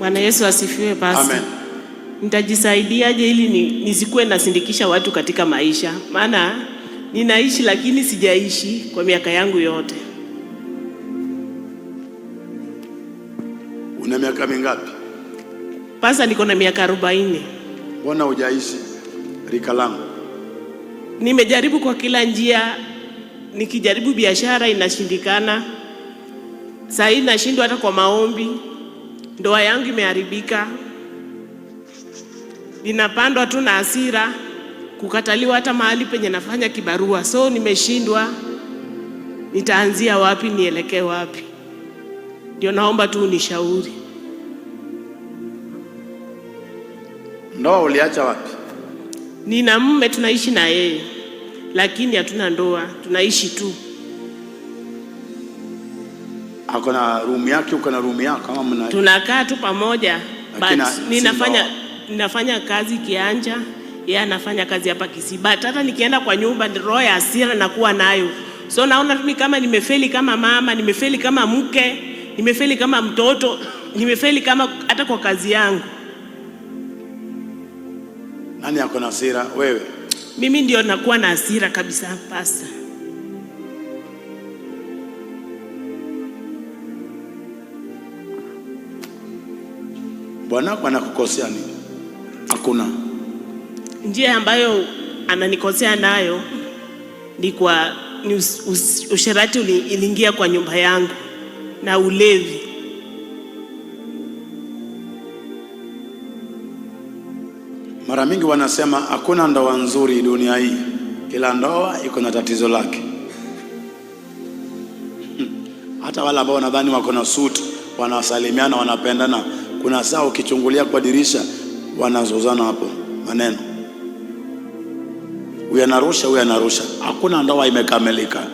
Bwana Yesu asifiwe pastor. Amen. Nitajisaidiaje ili nisikuwe nasindikisha watu katika maisha? Maana ninaishi lakini sijaishi kwa miaka yangu yote. Una miaka mingapi? Pastor, niko na miaka 40. Mbona hujaishi rika langu? Nimejaribu kwa kila njia, nikijaribu biashara inashindikana. Sasa hivi nashindwa hata kwa maombi. Ndoa yangu imeharibika. Ninapandwa tu na hasira, kukataliwa hata mahali penye nafanya kibarua. So nimeshindwa, nitaanzia wapi, nielekee wapi? Ndio naomba tu unishauri. Ndoa uliacha wapi? Nina mume, tunaishi na yeye, lakini hatuna ndoa, tunaishi tu. Ako na room yake, uko na room yako kama mna? Tunakaa tu pamoja, but ninafanya kazi Kianja, yeye anafanya kazi hapa Kisii. But hata nikienda kwa nyumba roho ya hasira nakuwa nayo. So naona mimi kama nimefeli kama mama, nimefeli kama mke, nimefeli kama mtoto, nimefeli kama hata kwa kazi yangu. Nani ako na hasira? Wewe? Mimi ndio nakuwa na hasira kabisa pastor. Bwana anakukosea nini? Hakuna. Njia ambayo ananikosea nayo ni usherati uliingia kwa nyumba yangu na ulevi. Mara mingi wanasema hakuna ndoa nzuri dunia hii. Kila ndoa iko na tatizo lake. Hata wale ambao wanadhani wako na suit, wanasalimiana, wanapendana, kuna saa ukichungulia kwa dirisha wanazozana hapo maneno. Huyu anarusha, huyu anarusha. Hakuna ndoa imekamilika.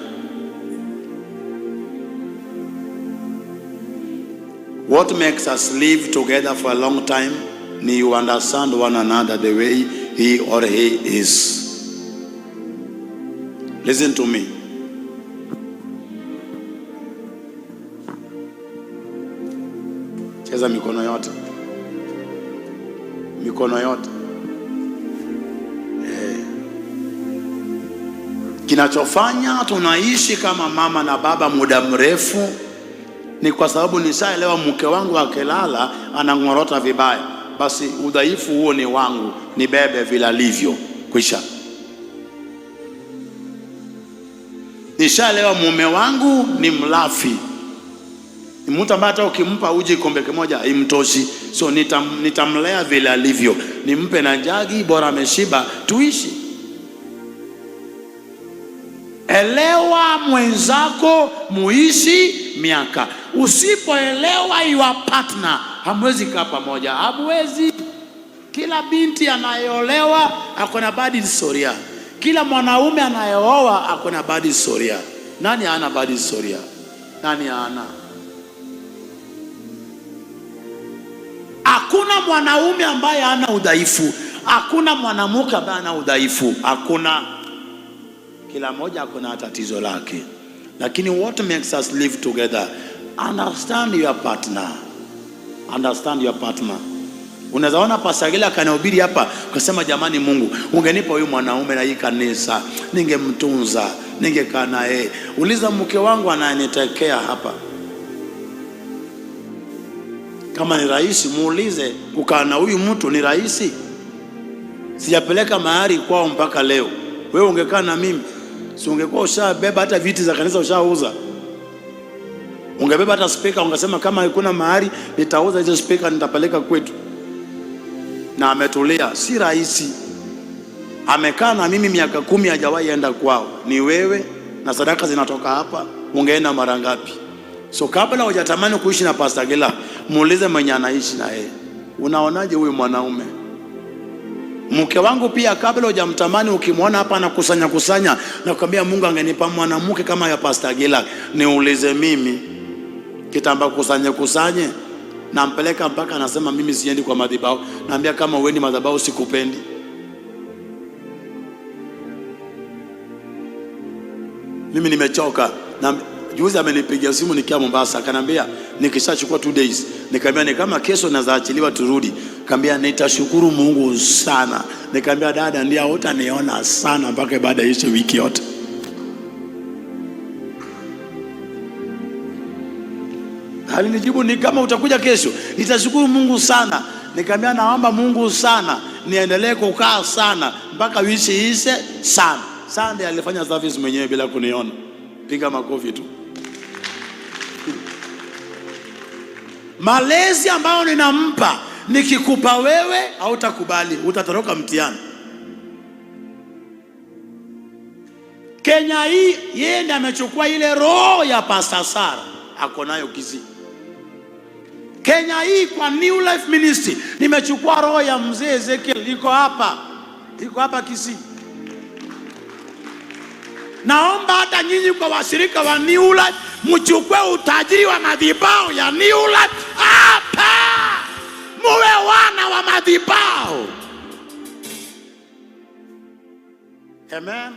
What makes us live together for a long time ni you understand one another the way he or he is. Listen to me. Cheza mikono yote. Mikono yote. Kinachofanya tunaishi kama mama na baba muda mrefu ni kwa sababu nishaelewa mke wangu akilala anangorota vibaya. Basi udhaifu huo ni wangu, ni bebe vile alivyo. Kwisha. Nishaelewa mume wangu ni mlafi. Ni mtu ambaye hata ukimpa uji kombe kimoja haimtoshi. So nitamlea vile alivyo. Nimpe na jagi, bora ameshiba, tuishi. Elewa mwenzako, muishi miaka. Usipoelewa your partner, hamwezi kaa pamoja. Hamwezi. Kila binti anayeolewa akona bad historia. Kila mwanaume anayeoa akona bad historia. Nani hana bad historia? Nani hana? Hakuna mwanaume ambaye hana udhaifu. Hakuna mwanamke ambaye hana udhaifu. Hakuna. Kila mmoja akona tatizo lake. Lakini what makes us live together? Understand your partner. Understand your partner. Unaweza ona Pastor Gila kanahubiri hapa kusema jamani, Mungu ungenipa huyu mwanaume na hii kanisa, ningemtunza, ningekaa naye. Uliza mke wangu ananitekea hapa. Kama ni rahisi muulize, kukaa na huyu mtu ni rahisi? Sijapeleka mahari kwao mpaka leo. Wewe ungekaa na mimi, si ungekuwa ushabeba hata viti za kanisa ushauza? Ungebeba hata speaker ungesema kama hakuna mahari nitauza hizo speaker nitapeleka kwetu. Na ametulia, si rahisi. Amekaa na mimi miaka 10 hajawahi enda kwao. Ni wewe na sadaka zinatoka hapa, ungeenda mara ngapi? So kabla hujatamani kuishi na Pastor Gila, muulize mwenye anaishi na yeye. Unaonaje huyu mwanaume? Mke wangu pia kabla hujamtamani, ukimwona hapa anakusanya na kukwambia Mungu angenipa mwanamke kama ya Pastor Gila, niulize mimi. Kitamba kusanye nampeleka mpaka anasema mimi siendi kwa madhabahu. Naambia kama uendi madhabahu sikupendi. Mimi nimechoka. Na juzi amenipigia simu nikiwa Mombasa, akanambia nikishachukua 2 days. Nikamwambia ni kama kesho nazaachiliwa turudi. Akamwambia nitashukuru Mungu sana. Nikamwambia dada, ndio utaniona sana mpaka baada ya hiyo wiki yote. Alinijibu ni kama utakuja kesho, nitashukuru Mungu sana. Nikamwambia naomba Mungu sana niendelee kukaa sana mpaka wiki ishe sana. Sunday alifanya service mwenyewe bila kuniona. Piga makofi tu. Malezi ambayo ninampa nikikupa wewe hautakubali, utatoroka mtihani. Kenya hii yeye ndiye amechukua ile roho ya Pastor Sara, ako nayo Kisii. Kenya hii kwa New Life Ministry nimechukua roho ya mzee Ezekiel, iko hapa Kisii. Naomba hata nyinyi kwa washirika wa New Life mchukue utajiri wa madhabahu ya New Life hapa, muwe wana wa madhabahu. Amen.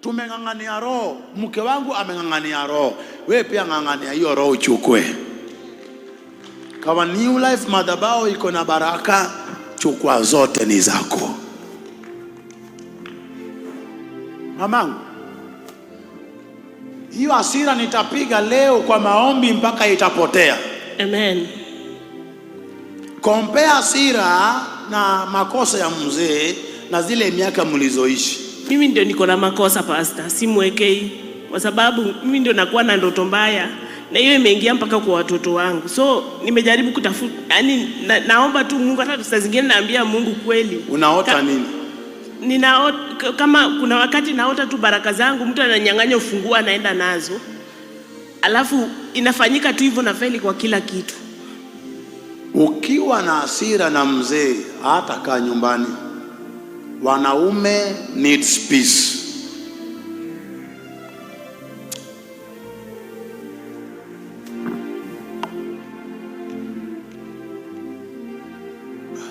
Tumeng'ang'ania roho, mke wangu ameng'ang'ania roho, wewe pia ng'ang'ania hiyo roho uchukue. Kama New Life madhabahu iko na baraka, chukua zote ni zako. Mamangu, hiyo hasira nitapiga leo kwa maombi mpaka itapotea. Amen. Compare hasira na makosa ya mzee na zile miaka mlizoishi. Mimi ndio niko na makosa pastor, simwekei, kwa sababu mimi ndio nakuwa na ndoto mbaya na hiyo imeingia mpaka kwa watoto wangu. So nimejaribu kutafuta, yani naomba tu Mungu, hata saa zingine naambia Mungu kweli. Unaota nini? Ninaota kama kuna wakati naota tu baraka zangu mtu ananyang'anya ufunguo anaenda nazo. Alafu inafanyika tu hivyo na feli kwa kila kitu. Ukiwa na hasira na mzee hata kaa nyumbani. Wanaume needs peace.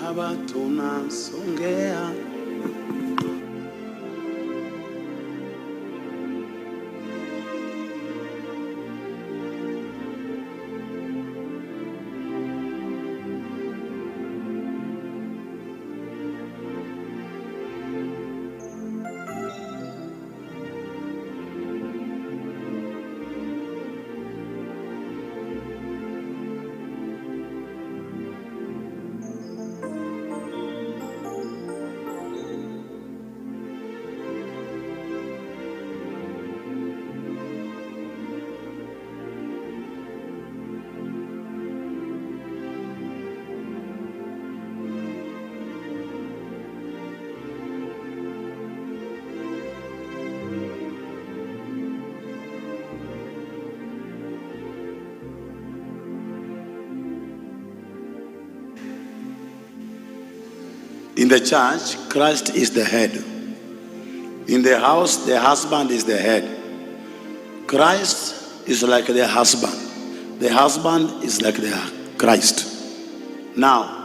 Baba tunasongea. In the church, Christ is the head. In the house, the husband is the head. Christ is like the husband. The husband is like the Christ. Now,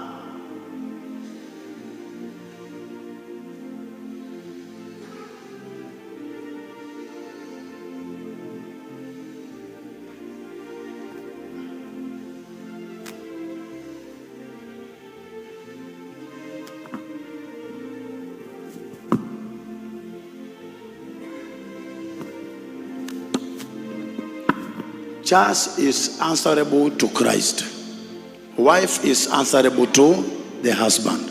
church is answerable to Christ. Wife is answerable to the husband.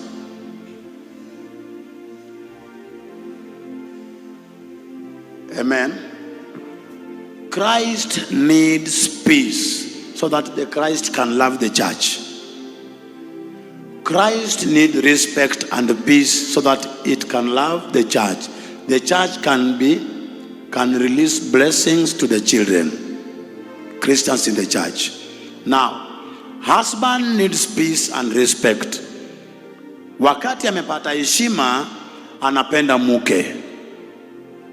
Amen. Christ needs peace so that the Christ can love the church. Christ needs respect and peace so that it can love the church. The church can release blessings to the children. Christians in the church. Now, husband needs peace and respect. Wakati amepata heshima, anapenda mke.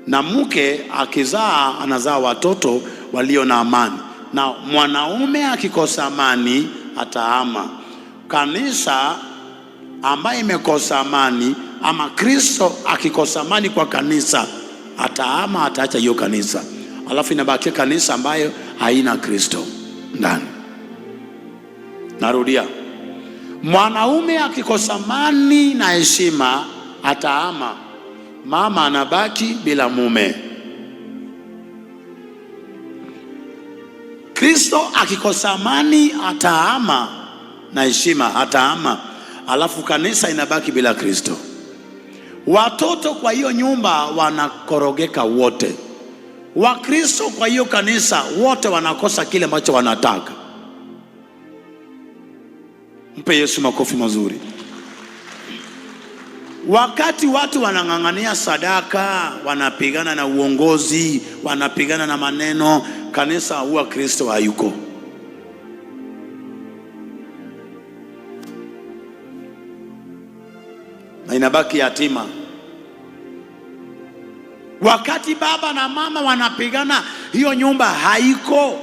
Na mke akizaa anazaa watoto walio na amani. Na mwanaume akikosa amani atahama. Kanisa ambaye imekosa amani ama Kristo akikosa amani kwa kanisa atahama, ataacha hiyo kanisa. Alafu inabakia kanisa ambayo haina Kristo ndani. Narudia, mwanaume akikosa amani na heshima atahama. Mama anabaki bila mume. Kristo akikosa amani atahama na heshima atahama, alafu kanisa inabaki bila Kristo. Watoto kwa hiyo nyumba wanakorogeka wote. Wakristo kwa hiyo kanisa wote wanakosa kile ambacho wanataka. Mpe Yesu makofi mazuri. Wakati watu wanang'ang'ania sadaka, wanapigana na uongozi, wanapigana na maneno, kanisa huwa Kristo hayuko. Na inabaki yatima. Wakati baba na mama wanapigana, hiyo nyumba haiko,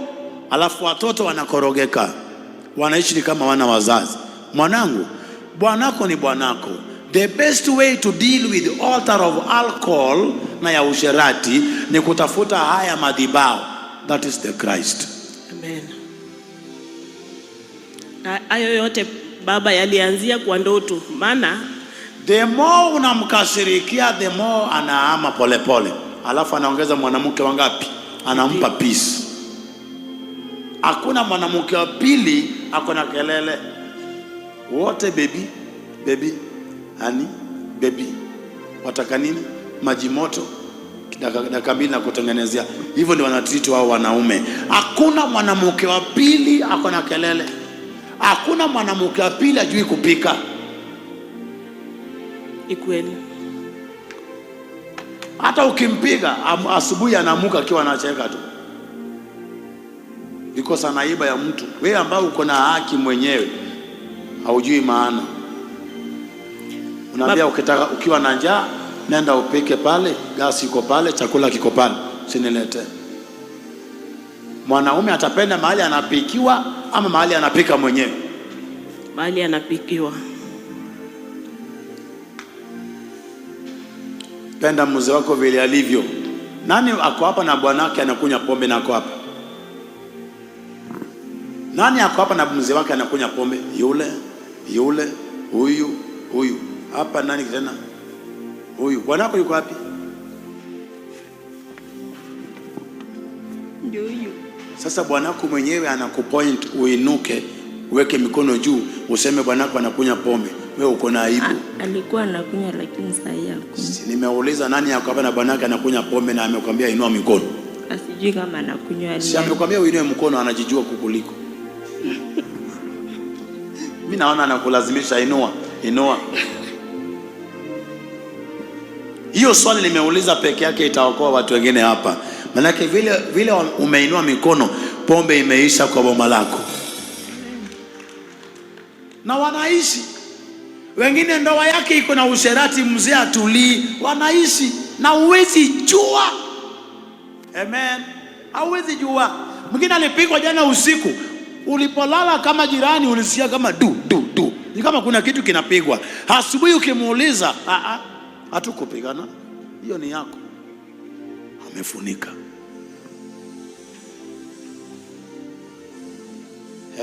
alafu watoto wanakorogeka, wanaishi ni kama wana wazazi. Mwanangu, bwanako ni bwanako. The best way to deal with the altar of alcohol na ya usherati ni kutafuta haya madhabahu. That is the Christ. Amen. Hayo yote baba yalianzia kwa ndoto. Maana the more unamkashirikia, the more anahama polepole. Alafu anaongeza mwanamke wangapi? Anampa peace. Hakuna mwanamke wa pili akona kelele. Wote baby, hani baby, wataka nini? Maji moto, dakika mbili na kutengenezea. Hivyo ndio wanatreat wao wanaume. Hakuna mwanamke wa pili akona kelele. Hakuna mwanamke wa pili ajui kupika. Ikweli. Hata ukimpiga asubuhi anamuka akiwa anacheka tu, because anaiba ya mtu. Wewe ambao uko na haki mwenyewe haujui maana. Unaambia ukitaka, ukiwa na njaa nenda upike pale, gasi iko pale, chakula kiko pale, usinilete. Mwanaume atapenda mahali anapikiwa ama mahali anapika mwenyewe? Mahali anapikiwa. Penda mzee wako vile alivyo. Nani ako hapa na bwanake anakunywa pombe na ako hapa? Nani ako hapa na mzee wake anakunywa pombe? Yule, huyu. Hapa nani tena? Huyu. Bwanako yuko wapi? Ndio huyu. Sasa bwanako mwenyewe anakupoint uinuke, uweke mikono juu, useme bwanako anakunywa pombe. Wewe uko na aibu. Alikuwa anakunywa lakini sasa hakunywa. Nimeuliza nani yako hapa na bwanake anakunywa pombe na amekwambia inua mikono? Asijui kama anakunywa. Si amekwambia uinue mkono, anajijua kukuliko. Mimi naona anakulazimisha inua. Hiyo swali nimeuliza peke yake itaokoa watu wengine hapa. Maana vile umeinua mikono, pombe imeisha kwa boma lako. Na wanaishi. Wengine ndoa yake iko na usherati, mzee atulii, wanaishi na uwezi jua. Amen. Hauwezi jua. Mwingine alipigwa jana usiku, ulipolala kama jirani ulisikia kama du. Ni kama kuna kitu kinapigwa. Asubuhi ukimuuliza, hatukupigana. Hiyo ni yako. Amefunika.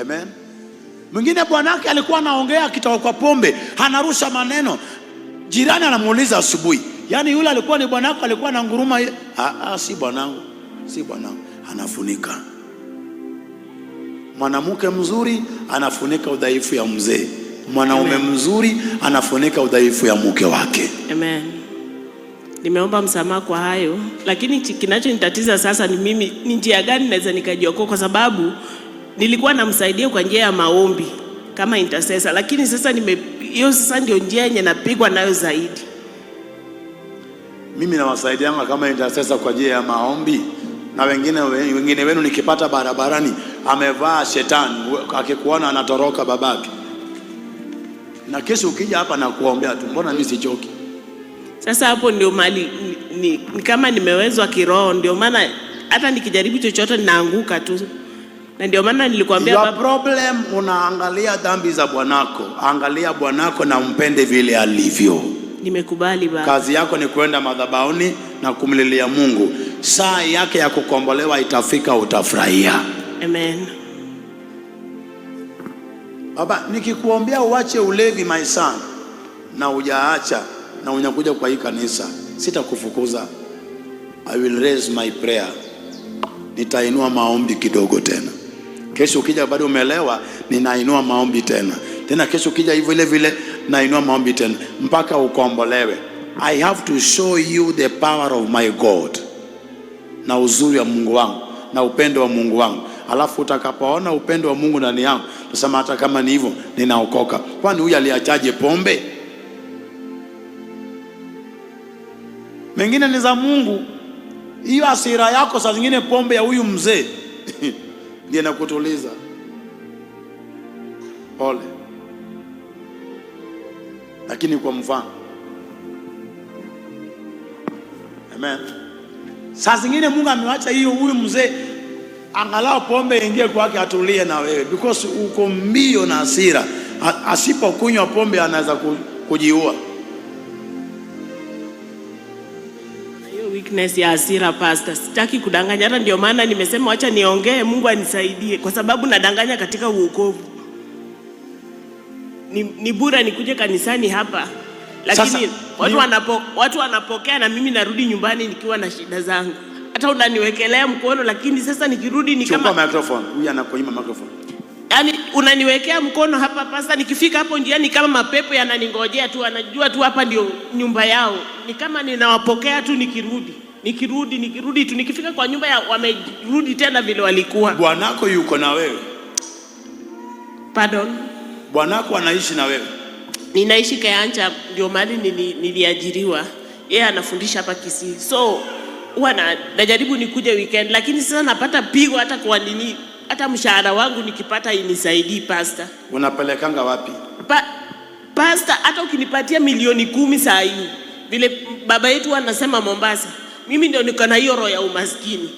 Amen. Mwingine bwanake alikuwa anaongea akitoka kwa pombe, anarusha maneno. Jirani anamuuliza asubuhi, yaani yule alikuwa ni bwanako, alikuwa na nguruma? Si bwanangu. Anafunika. Mwanamke mzuri anafunika udhaifu ya mzee. Mwanaume mzuri anafunika udhaifu ya mke wake. Amen. Nimeomba msamaha kwa hayo, lakini kinachonitatiza sasa ni mimi ni njia gani naweza nikajiokoa, kwa sababu nilikuwa namsaidia kwa njia ya maombi kama intercessor, lakini sasa hiyo sasa ndio njia yenye napigwa nayo zaidi. Mimi nawasaidia kama intercessor kwa njia ya maombi, na wengine wenu nikipata barabarani amevaa shetani, akikuona anatoroka babake. Na kesho ukija hapa na kuombea tu, mbona mimi sichoki? Sasa hapo ndio mali ni kama nimewezwa kiroho, ndio maana hata nikijaribu chochote ninaanguka tu. Na ndio maana nilikwambia baba, problem unaangalia dhambi za bwanako. Angalia bwanako na umpende vile alivyo. Nimekubali baba. Kazi yako ni kwenda madhabahuni na kumlilia Mungu. saa yake ya kukombolewa itafika, utafurahia. Amen. Baba, nikikuombea uache ulevi my son, na hujaacha na unakuja kwa hii kanisa, sitakufukuza. I will raise my prayer. Nitainua maombi kidogo tena. Kesho ukija bado umelewa, ninainua maombi tena. Tena kesho ukija hivyo ile vile, nainua maombi tena mpaka ukombolewe. I have to show you the power of my God, na uzuri wa Mungu wangu na upendo wa Mungu wangu. Alafu utakapoona upendo wa Mungu ndani yangu, tusema hata kama ni hivyo ninaokoka. Kwani huyu aliachaje pombe? Mengine ni za Mungu. Hiyo hasira yako saa zingine pombe ya huyu mzee ndiye nakutuliza. Pole. Lakini kwa mfano. Amen. Saa zingine Mungu amewacha hiyo huyu mzee angalau pombe ingie kwake atulie na wewe, because uko mbio na hasira. Asipokunywa pombe anaweza kujiua. Hiyo weakness ya hasira pastor, sitaki kudanganya. Hata ndio maana nimesema acha niongee, Mungu anisaidie, kwa sababu nadanganya katika uokovu. Ni bure nikuje kanisani hapa, lakini sasa, watu wanapokea na mimi narudi nyumbani nikiwa na shida zangu. Hata unaniwekelea mkono, lakini sasa nikirudi ni kama microphone. Huyu anapoima microphone. Yaani unaniwekea mkono hapa pasta, nikifika hapo njiani kama mapepo yananingojea tu, anajua tu hapa ndio nyumba yao. Ni kama ninawapokea tu, nikirudi tu, nikifika kwa nyumba ya wamerudi tena vile walikuwa. Bwanako yuko na wewe? Pardon? Bwanako anaishi na wewe? Ninaishi Kayanja, ndio mahali niliajiriwa. Yeye anafundisha hapa Kisii. So huwa najaribu nikuje weekend, lakini sasa napata pigo hata kwa nini, hata mshahara wangu nikipata inisaidii pastor. Unapelekanga wapi? Pastor, hata ukinipatia milioni 10 saa hii, vile baba yetu anasema Mombasa, mimi ndio niko na hiyo roho ya umaskini.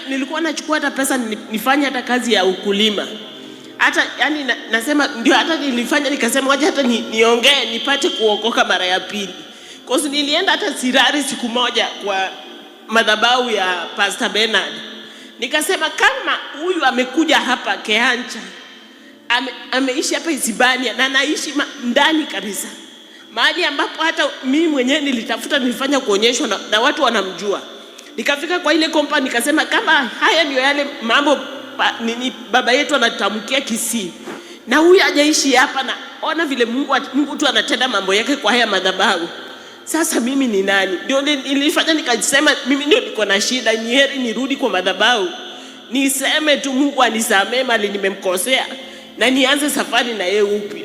Nilikuwa nachukua hata pesa nifanye hata kazi ya ukulima. Hata yani nasema ndio, hata nilifanya nikasema wacha hata niongee nipate kuokoka mara ya pili. Cause nilienda hata Sirari siku moja kwa madhabahu ya Pastor Bernard. Nikasema kama huyu amekuja hapa Kayanja, ameishi hapa Isibania na anaishi ndani kabisa, mahali ambapo hata mimi mwenyewe nilitafuta, nilifanya kuonyeshwa na watu wanamjua. Nikafika kwa ile company nikasema kama haya ndio yale mambo baba yetu anatamkia Kisii, na huyu hajaishi hapa, na ona vile Mungu tu anatenda mambo yake kwa haya madhabahu. Sasa mimi ni nani? Ndio nilifanya nikasema mimi ndio niko na shida, ni heri nirudi kwa madhabahu niseme tu Mungu anisamee mali nimemkosea, na nianze safari na yeye upya.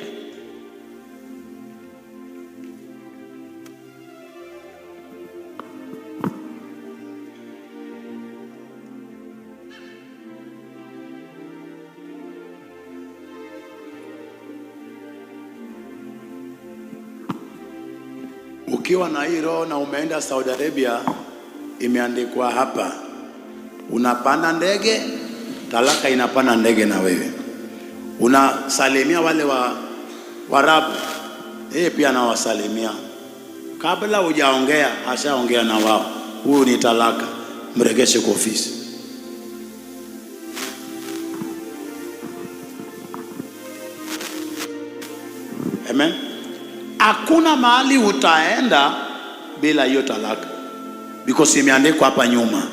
Ukiwa na hii roho na umeenda Saudi Arabia, imeandikwa hapa, unapanda ndege, talaka inapanda ndege na wewe. Unasalimia wale Waarabu, yeye pia anawasalimia. Kabla hujaongea ashaongea na wao. Huyu ni talaka, mregeshe kwa ofisi. Amen. Hakuna mahali utaenda bila hiyo talaka, because imeandikwa hapa nyuma.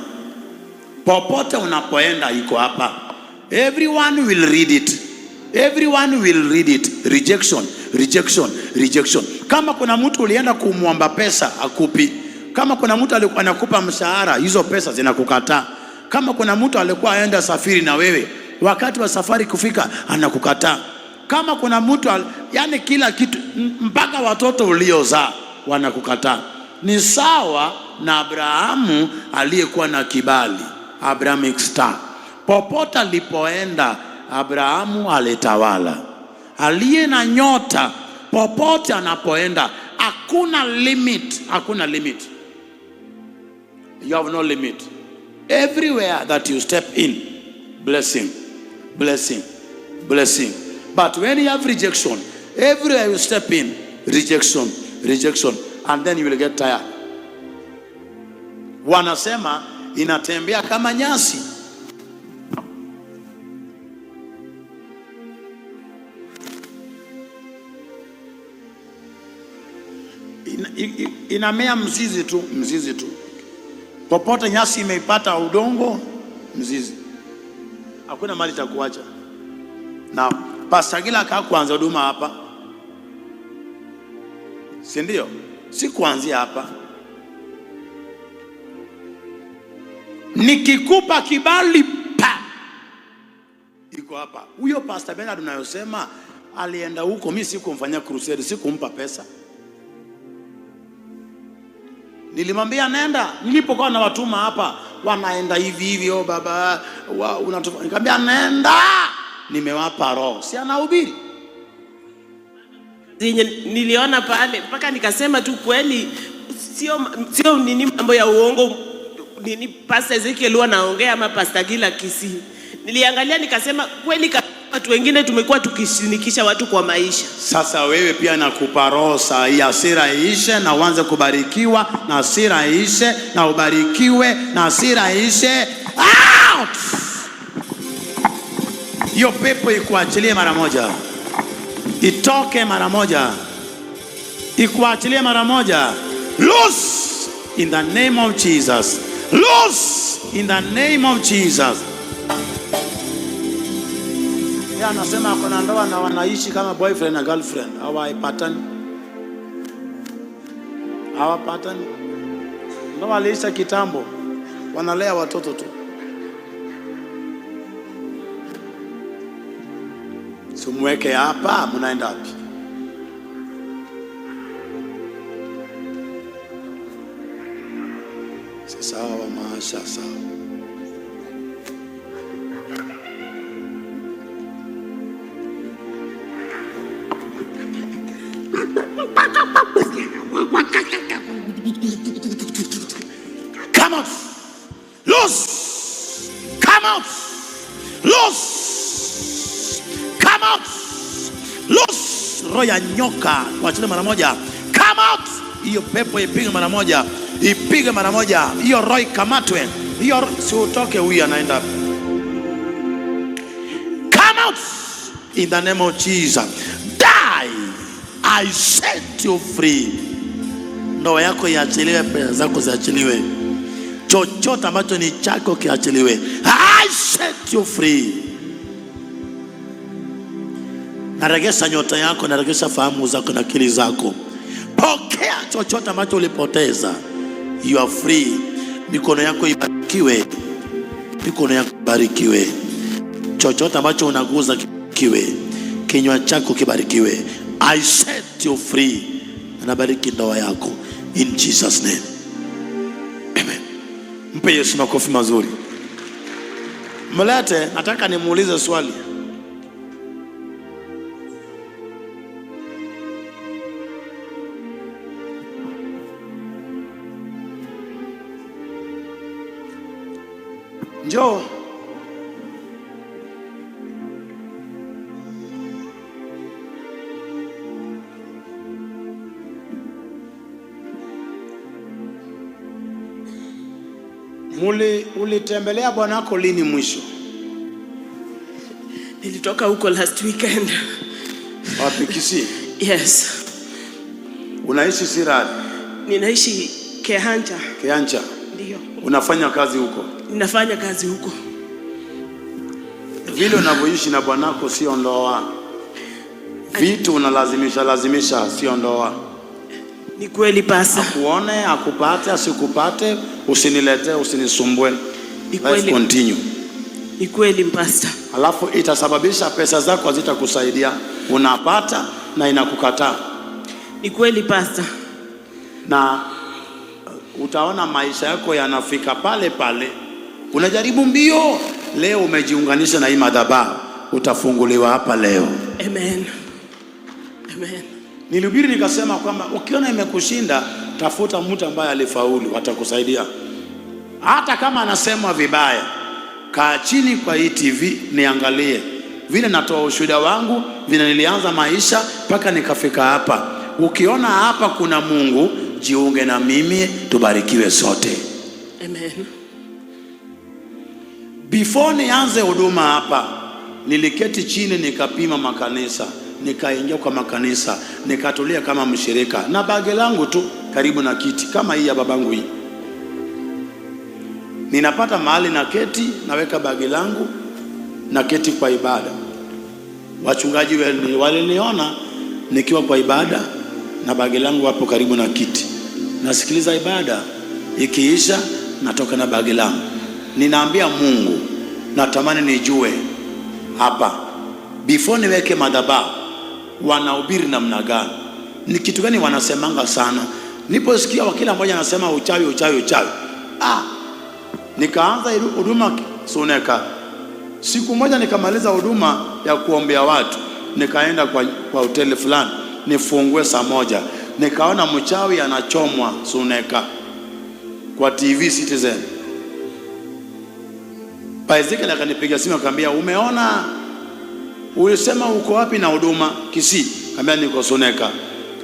Popote unapoenda iko hapa. Everyone will read it. Everyone will read it. Rejection, rejection, rejection. Kama kuna mtu ulienda kumwomba pesa akupi. Kama kuna mtu alikuwa anakupa mshahara, hizo pesa zinakukataa. Kama kuna mtu alikuwa aenda safari na wewe, wakati wa safari kufika anakukataa. Kama kuna mtu yani kila kitu, mpaka watoto uliozaa wanakukataa. Ni sawa na Abrahamu aliyekuwa na kibali, Abrahamic star. Popote alipoenda Abrahamu alitawala. Aliye na nyota popote anapoenda, hakuna limit, hakuna limit. You have no limit. Everywhere that you step in, blessing, blessing, blessing. But when you have rejection, everywhere you step in, rejection, rejection, and then you will get tired. wanasema inatembea kama nyasi. Inamea mzizi tu. Popote nyasi imeipata udongo, mzizi, hakuna mali itakuacha. Na Pastor Gila kuanza huduma hapa, si ndio? Si kuanzia hapa. Nikikupa kibali iko hapa. Huyo Pastor Bernard unayosema alienda huko, mimi sikumfanyia crusade, sikumpa pesa. Nilimwambia nenda, nilipokuwa na watuma hapa wanaenda hivi, oh baba nikamwambia nenda, nimewapa roho, si anahubiri. Niliona pale mpaka nikasema tu kweli sio nini mambo ya uongo nini Pastor Ezekiel anaongea ama Pastor Gila Kisii. Niliangalia nikasema kweli watu wengine tumekuwa tukishinikisha watu kwa maisha. Sasa wewe pia nakupa roho saa hii, hasira ishe na uanze kubarikiwa, na hasira ishe na ubarikiwe, na hasira ishe. Out! Hiyo pepo ikuachilie mara moja. Itoke mara moja. Ikuachilie mara moja. Loose in the name of Jesus. Loose in the name of Jesus. Anasema kuna ndoa na wanaishi kama boyfriend na girlfriend. Hawapatani. Ndoa aliisha kitambo. Wanalea watoto tu. Sumweke hapa, mnaenda wapi? Sawa maasha sawa. Come out. Loose. Come out. Loose. Come out. Loose. Roho ya nyoka waachile mara moja. Come out. Hiyo pepo ipige mara moja. Ipige mara moja. Hiyo roho ikamatwe. Hiyo si utoke, huyu anaenda. Come out in the name of Jesus. Die. I set you free. Ndoa yako iachiliwe, pesa zako ziachiliwe. Chochote ambacho ni chako kiachiliwe. I set you free. Naregesha nyota yako, naregesha fahamu zako na akili zako. Pokea chochote ambacho ulipoteza. You are free. Mikono yako ibarikiwe. Mikono yako ibarikiwe. Chochote ambacho unaguza kibarikiwe. Kinywa chako kibarikiwe. I set you free. Nabariki ndoa yako in Jesus name. Amen. Mpe Yesu makofi mazuri. Mlete, nataka nimuulize swali. Njoo. Ulitembelea bwana wako lini mwisho? Nilitoka huko last weekend. Wapi, Kisii? Yes. Unaishi Sirari? Ninaishi Kehancha. Kehancha? Ndio. Unafanya kazi huko? Ninafanya kazi huko. Vile unavyoishi na bwanako sio ndoa. Vitu unalazimisha sio ndoa. Ni kweli pasa. Akuone, akupate, asikupate, usinilete, usinisumbue. Ni kweli. Continue. Ni kweli mpasta. Alafu itasababisha pesa zako hazitakusaidia. Unapata na inakukataa. Ni kweli pasta. Na utaona maisha yako yanafika pale pale. Unajaribu mbio. Leo umejiunganisha na hii madhabahu. Utafunguliwa hapa leo. Amen. Amen. Nilihubiri nikasema kwamba ukiona imekushinda, tafuta mtu ambaye alifaulu, atakusaidia. Hata kama anasema vibaya, kaa chini kwa hii TV niangalie. Vile natoa ushuhuda wangu, vile nilianza maisha mpaka nikafika hapa. Ukiona hapa kuna Mungu, jiunge na mimi, tubarikiwe sote. Amen. Before nianze huduma hapa, niliketi chini nikapima makanisa, nikaingia kwa makanisa, nikatulia kama mshirika na bagi langu tu karibu na kiti kama hii ya babangu hii. Ninapata mahali na keti, naweka bagi langu na keti kwa ibada. Wachungaji waliniona nikiwa kwa ibada na bagi langu hapo karibu na kiti. Nasikiliza ibada, ikiisha natoka na bagi langu. Ninaambia Mungu, natamani nijue hapa before niweke madhabahu wanahubiri namna gani, ni kitu gani wanasemanga sana. Niposikia kila mmoja anasema uchawi uchawi uchawi, nikaanza huduma Suneka. Siku moja nikamaliza huduma ya kuombea watu, nikaenda kwa hoteli fulani nifungue saa moja, nikaona mchawi anachomwa Suneka kwa TV Citizen. Paizike akanipiga simu akaniambia, umeona, ulisema uko wapi na huduma Kisii? Akaniambia niko Suneka.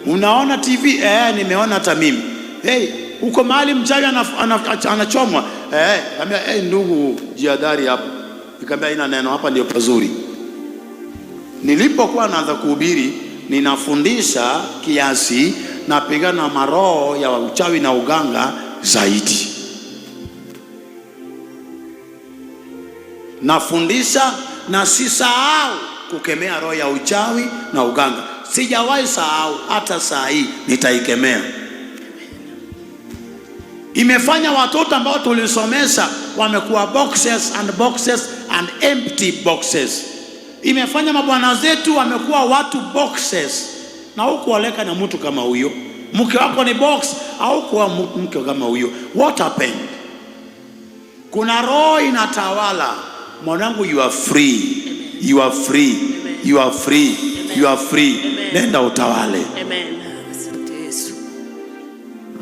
Unaona TV? Nimeona hata mimi. Uko mahali mchawi anachomwa? Akaniambia ndugu, jihadhari hapo. Nikamwambia ina neno, hapa ndio pazuri. Nilipokuwa naanza kuhubiri, ninafundisha kiasi, napigana na maroho ya uchawi na uganga zaidi. Nafundisha na sisahau kukemea roho ya uchawi na uganga. Sijawahi sahau, hata saa hii nitaikemea. Imefanya watoto ambao tulisomesha wamekuwa boxes and empty boxes. Imefanya mabwana zetu wamekuwa watu boxes. Na hukuoleka na mtu kama huyo. Mke wako ni box au kuwa mke kama huyo. What happened? Kuna roho inatawala. Mwanangu, you are free. You are free. You are free. You are free. Nenda utawale. Amen.